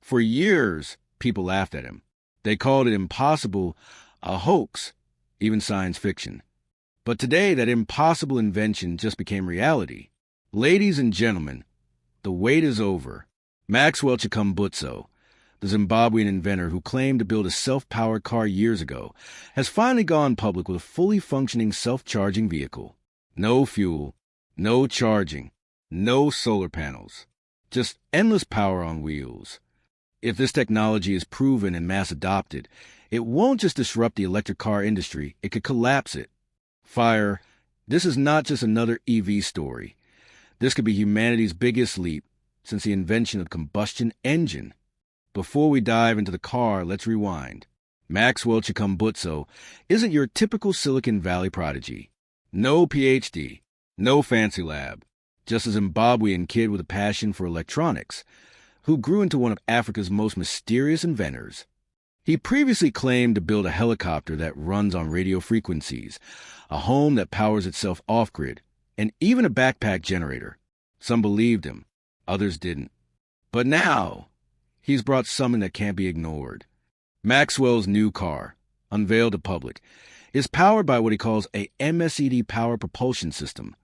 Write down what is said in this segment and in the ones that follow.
For years, people laughed at him. They called it impossible, a hoax, even science fiction. But today, that impossible invention just became reality. Ladies and gentlemen, the wait is over. Maxwell Chikumbutso, the Zimbabwean inventor who claimed to build a self-powered car years ago, has finally gone public with a fully functioning self-charging vehicle. No fuel, no charging, no solar panels, just endless power on wheels. If this technology is proven and mass adopted, it won't just disrupt the electric car industry, it could collapse it. Fire, this is not just another EV story. This could be humanity's biggest leap since the invention of the combustion engine. Before we dive into the car, let's rewind. Maxwell Chikumbutso isn't your typical Silicon Valley prodigy. No PhD, no fancy lab, just a Zimbabwean kid with a passion for electronics, who grew into one of Africa's most mysterious inventors. He previously claimed to build a helicopter that runs on radio frequencies, a home that powers itself off-grid, and even a backpack generator. Some believed him, others didn't. But now, he's brought something that can't be ignored. Maxwell's new car, unveiled to public, is powered by what he calls a MSED power propulsion system,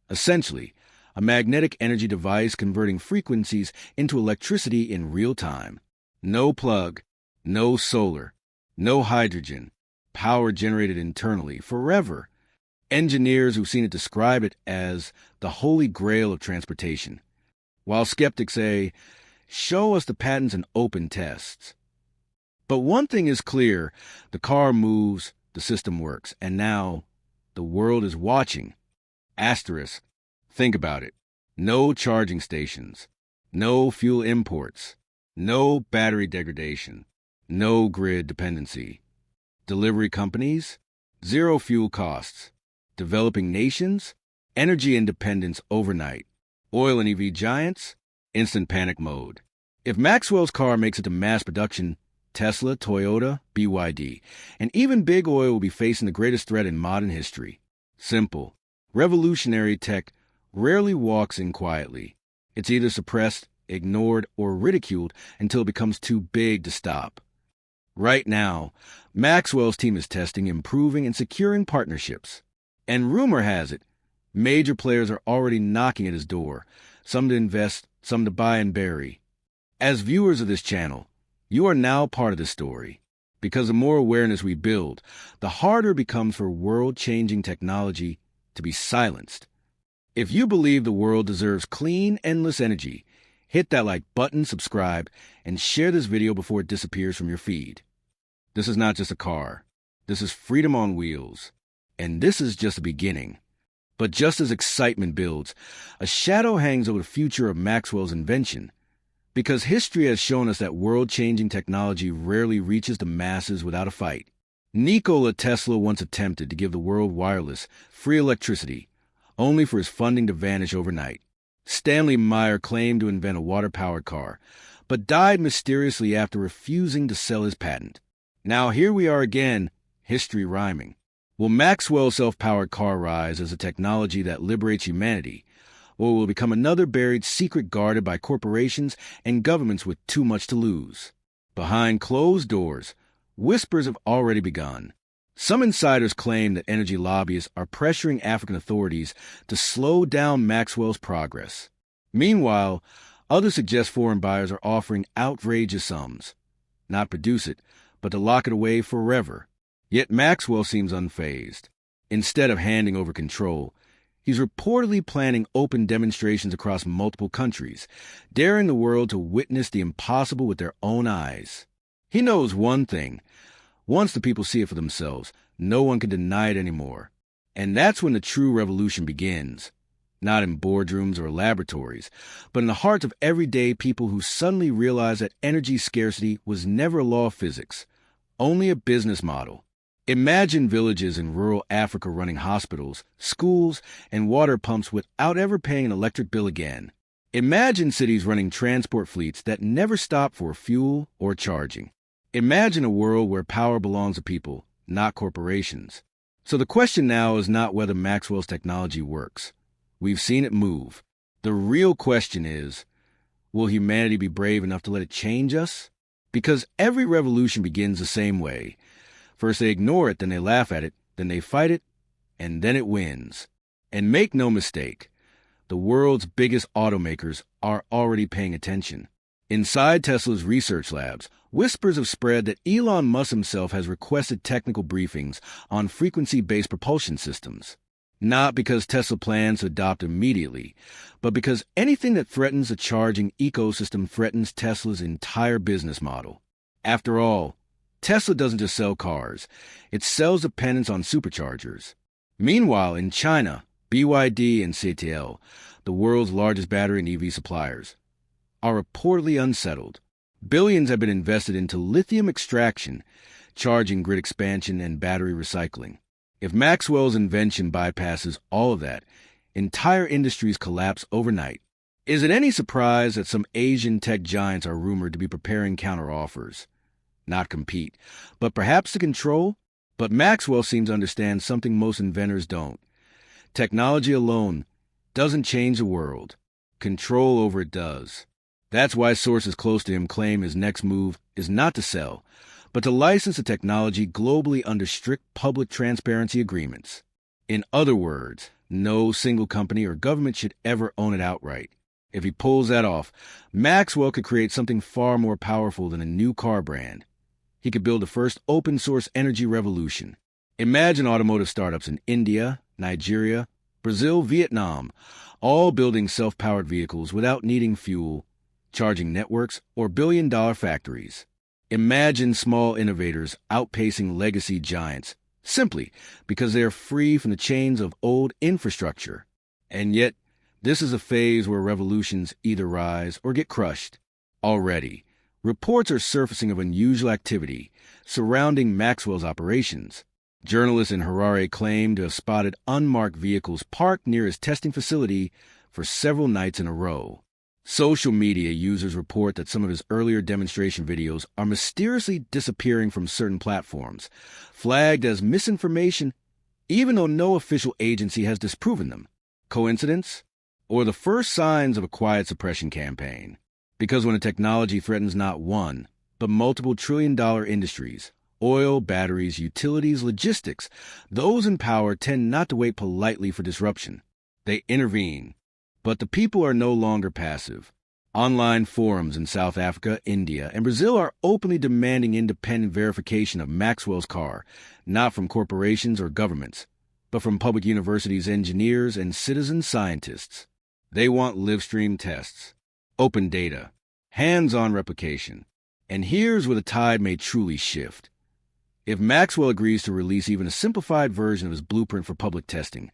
essentially a magnetic energy device converting frequencies into electricity in real time. No plug, no solar, no hydrogen, power generated internally, forever. Engineers who've seen it describe it as the holy grail of transportation, while skeptics say, show us the patents and open tests. But one thing is clear, the car moves, the system works, and now the world is watching. Asterisk. Think about it. No charging stations, no fuel imports, no battery degradation, no grid dependency. Delivery companies, zero fuel costs. Developing nations, energy independence overnight. Oil and EV giants, instant panic mode. If Maxwell's car makes it to mass production, Tesla, Toyota, BYD, and even Big Oil will be facing the greatest threat in modern history. Simple, revolutionary tech rarely walks in quietly. It's either suppressed, ignored, or ridiculed until it becomes too big to stop. Right now, Maxwell's team is testing, improving, and securing partnerships. And rumor has it, major players are already knocking at his door, some to invest, some to buy and bury. As viewers of this channel, you are now part of this story. Because the more awareness we build, the harder it becomes for world-changing technology to be silenced. If you believe the world deserves clean, endless energy, hit that like button, subscribe, and share this video before it disappears from your feed. This is not just a car. This is freedom on wheels. And this is just the beginning. But just as excitement builds, a shadow hangs over the future of Maxwell's invention. Because history has shown us that world-changing technology rarely reaches the masses without a fight. Nikola Tesla once attempted to give the world wireless, free electricity, only for his funding to vanish overnight. Stanley Meyer claimed to invent a water-powered car, but died mysteriously after refusing to sell his patent. Now here we are again, history rhyming. Will Maxwell's self-powered car rise as a technology that liberates humanity, or will it become another buried secret guarded by corporations and governments with too much to lose? Behind closed doors, whispers have already begun. Some insiders claim that energy lobbyists are pressuring African authorities to slow down Maxwell's progress. Meanwhile, others suggest foreign buyers are offering outrageous sums. Not produce it, but to lock it away forever. Yet Maxwell seems unfazed. Instead of handing over control, he's reportedly planning open demonstrations across multiple countries, daring the world to witness the impossible with their own eyes. He knows one thing. Once the people see it for themselves, no one can deny it anymore. And that's when the true revolution begins. Not in boardrooms or laboratories, but in the hearts of everyday people who suddenly realize that energy scarcity was never a law of physics, only a business model. Imagine villages in rural Africa running hospitals, schools, and water pumps without ever paying an electric bill again. Imagine cities running transport fleets that never stop for fuel or charging. Imagine a world where power belongs to people, not corporations. So the question now is not whether Maxwell's technology works. We've seen it move. The real question is, Will humanity be brave enough to let it change us? Because every revolution begins the same way. First they ignore it, then they laugh at it, then they fight it, and then it wins. And make no mistake, the world's biggest automakers are already paying attention. Inside Tesla's research labs, whispers have spread that Elon Musk himself has requested technical briefings on frequency-based propulsion systems. Not because Tesla plans to adopt immediately, but because anything that threatens the charging ecosystem threatens Tesla's entire business model. After all, Tesla doesn't just sell cars, it sells dependence on superchargers. Meanwhile, in China, BYD and CATL, the world's largest battery and EV suppliers, are reportedly unsettled. Billions have been invested into lithium extraction, charging grid expansion, and battery recycling. If Maxwell's invention bypasses all of that, entire industries collapse overnight. Is it any surprise that some Asian tech giants are rumored to be preparing counteroffers? Not compete, but perhaps to control? But Maxwell seems to understand something most inventors don't. Technology alone doesn't change the world. Control over it does. That's why sources close to him claim his next move is not to sell, but to license the technology globally under strict public transparency agreements. In other words, no single company or government should ever own it outright. If he pulls that off, Maxwell could create something far more powerful than a new car brand. He could build the first open-source energy revolution. Imagine automotive startups in India, Nigeria, Brazil, Vietnam, all building self-powered vehicles without needing fuel, charging networks, or billion-dollar factories. Imagine small innovators outpacing legacy giants simply because they are free from the chains of old infrastructure. And yet, this is a phase where revolutions either rise or get crushed. Already, reports are surfacing of unusual activity surrounding Maxwell's operations. Journalists in Harare claim to have spotted unmarked vehicles parked near his testing facility for several nights in a row. Social media users report that some of his earlier demonstration videos are mysteriously disappearing from certain platforms, flagged as misinformation, even though no official agency has disproven them. Coincidence? Or the first signs of a quiet suppression campaign? Because when a technology threatens not one, but multiple trillion-dollar industries, oil, batteries, utilities, logistics, those in power tend not to wait politely for disruption. They intervene. But the people are no longer passive. Online forums in South Africa, India, and Brazil are openly demanding independent verification of Maxwell's car, not from corporations or governments, but from public universities' engineers and citizen scientists. They want live-stream tests, open data, hands-on replication. And here's where the tide may truly shift. If Maxwell agrees to release even a simplified version of his blueprint for public testing,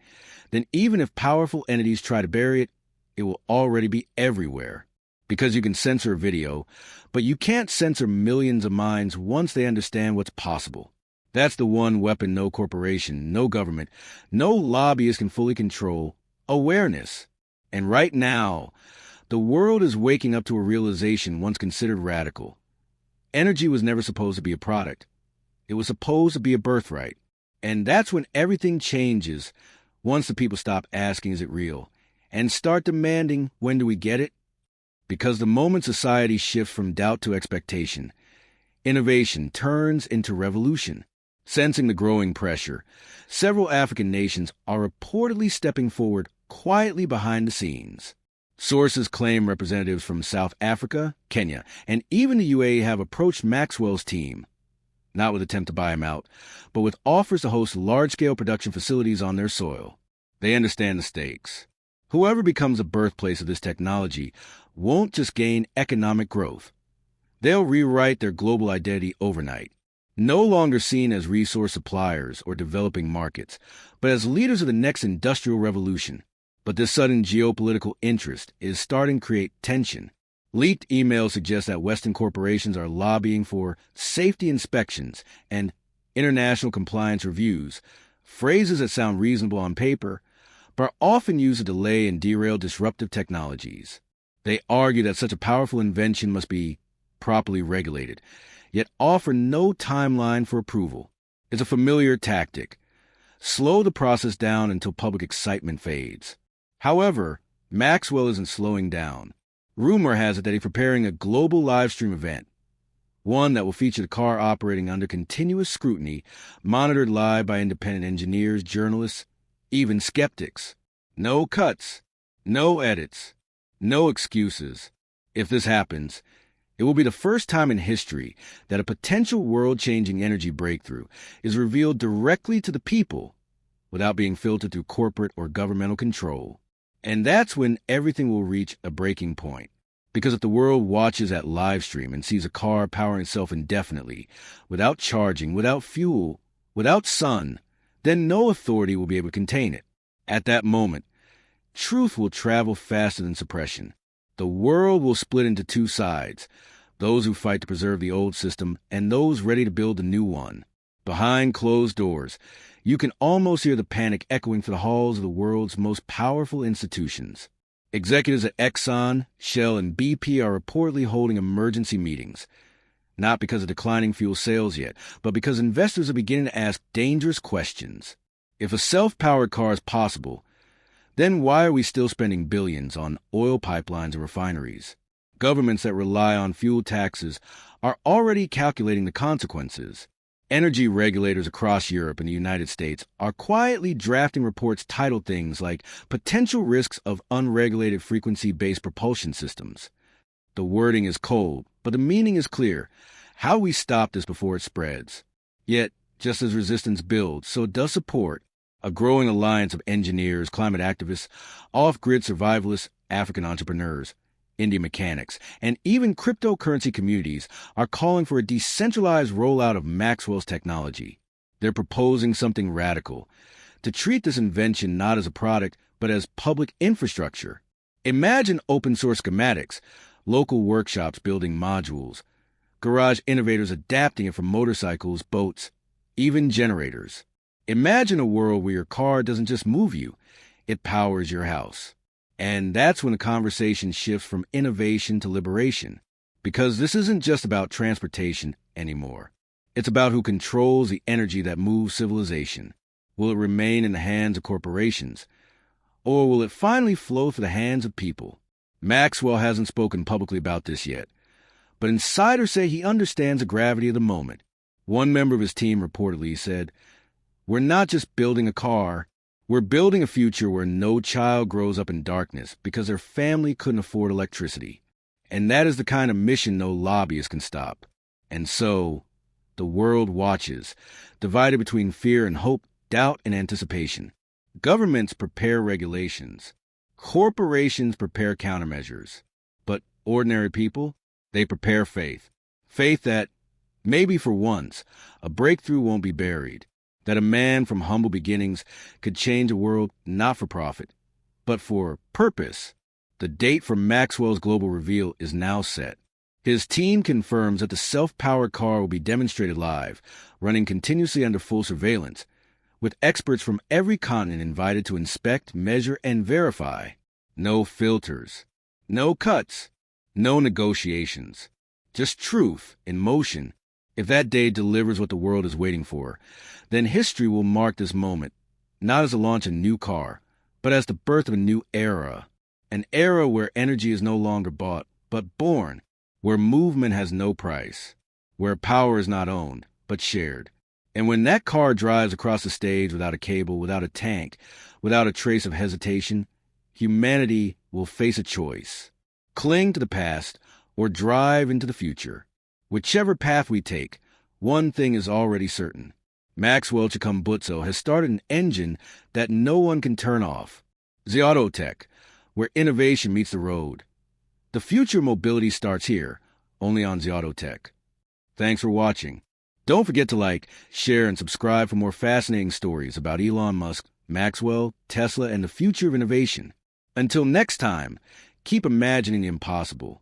then even if powerful entities try to bury it, it will already be everywhere. Because you can censor a video, but you can't censor millions of minds once they understand what's possible. That's the one weapon no corporation, no government, no lobbyist can fully control: awareness. And right now, the world is waking up to a realization once considered radical. Energy was never supposed to be a product. It was supposed to be a birthright. And that's when everything changes, once the people stop asking, is it real? And start demanding, when do we get it? Because the moment society shifts from doubt to expectation, innovation turns into revolution. Sensing the growing pressure, several African nations are reportedly stepping forward quietly behind the scenes. Sources claim representatives from South Africa, Kenya, and even the UAE have approached Maxwell's team, not with attempt to buy him out, but with offers to host large-scale production facilities on their soil. They understand the stakes. Whoever becomes the birthplace of this technology won't just gain economic growth. They'll rewrite their global identity overnight, no longer seen as resource suppliers or developing markets, but as leaders of the next industrial revolution. But this sudden geopolitical interest is starting to create tension. Leaked emails suggest that Western corporations are lobbying for safety inspections and international compliance reviews, phrases that sound reasonable on paper, but are often used to delay and derail disruptive technologies. They argue that such a powerful invention must be properly regulated, yet offer no timeline for approval. It's a familiar tactic. Slow the process down until public excitement fades. However, Maxwell isn't slowing down. Rumor has it that he's preparing a global live stream event, one that will feature the car operating under continuous scrutiny, monitored live by independent engineers, journalists, even skeptics. No cuts, no edits, no excuses. If this happens, it will be the first time in history that a potential world-changing energy breakthrough is revealed directly to the people without being filtered through corporate or governmental control. And that's when everything will reach a breaking point. Because if the world watches that live stream and sees a car powering itself indefinitely, without charging, without fuel, without sun, then no authority will be able to contain it. At that moment, truth will travel faster than suppression. The world will split into two sides, those who fight to preserve the old system and those ready to build a new one. Behind closed doors, you can almost hear the panic echoing through the halls of the world's most powerful institutions. Executives at Exxon, Shell, and BP are reportedly holding emergency meetings, not because of declining fuel sales yet, but because investors are beginning to ask dangerous questions. If a self-powered car is possible, then why are we still spending billions on oil pipelines and refineries? Governments that rely on fuel taxes are already calculating the consequences. Energy regulators across Europe and the United States are quietly drafting reports titled things like potential risks of unregulated frequency-based propulsion systems. The wording is cold, but the meaning is clear. How we stop this before it spreads? Yet, just as resistance builds, so does support. A growing alliance of engineers, climate activists, off-grid survivalists, African entrepreneurs, Indian mechanics, and even cryptocurrency communities are calling for a decentralized rollout of Maxwell's technology. They're proposing something radical, to treat this invention not as a product, but as public infrastructure. Imagine open-source schematics, local workshops building modules, garage innovators adapting it for motorcycles, boats, even generators. Imagine a world where your car doesn't just move you, it powers your house. And that's when the conversation shifts from innovation to liberation, because this isn't just about transportation anymore. It's about who controls the energy that moves civilization. Will it remain in the hands of corporations, or will it finally flow through the hands of people? Maxwell hasn't spoken publicly about this yet, but insiders say he understands the gravity of the moment. One member of his team reportedly said, "We're not just building a car, we're building a future where no child grows up in darkness because their family couldn't afford electricity." And that is the kind of mission no lobbyist can stop. And so, the world watches, divided between fear and hope, doubt and anticipation. Governments prepare regulations. Corporations prepare countermeasures. But ordinary people, they prepare faith. Faith that, maybe for once, a breakthrough won't be buried. That a man from humble beginnings could change a world not for profit, but for purpose. The date for Maxwell's global reveal is now set. His team confirms that the self-powered car will be demonstrated live, running continuously under full surveillance, with experts from every continent invited to inspect, measure, and verify. No filters, no cuts, no negotiations. Just truth in motion. If that day delivers what the world is waiting for, then history will mark this moment, not as the launch of a new car, but as the birth of a new era. An era where energy is no longer bought, but born, where movement has no price, where power is not owned, but shared. And when that car drives across the stage without a cable, without a tank, without a trace of hesitation, humanity will face a choice. Cling to the past or drive into the future. Whichever path we take, one thing is already certain. Maxwell Chikumbutso has started an engine that no one can turn off. Zimbabwean, where innovation meets the road. The future of mobility starts here, only on Zimbabwean. Thanks for watching. Don't forget to like, share, and subscribe for more fascinating stories about Elon Musk, Maxwell, Tesla, and the future of innovation. Until next time, keep imagining the impossible.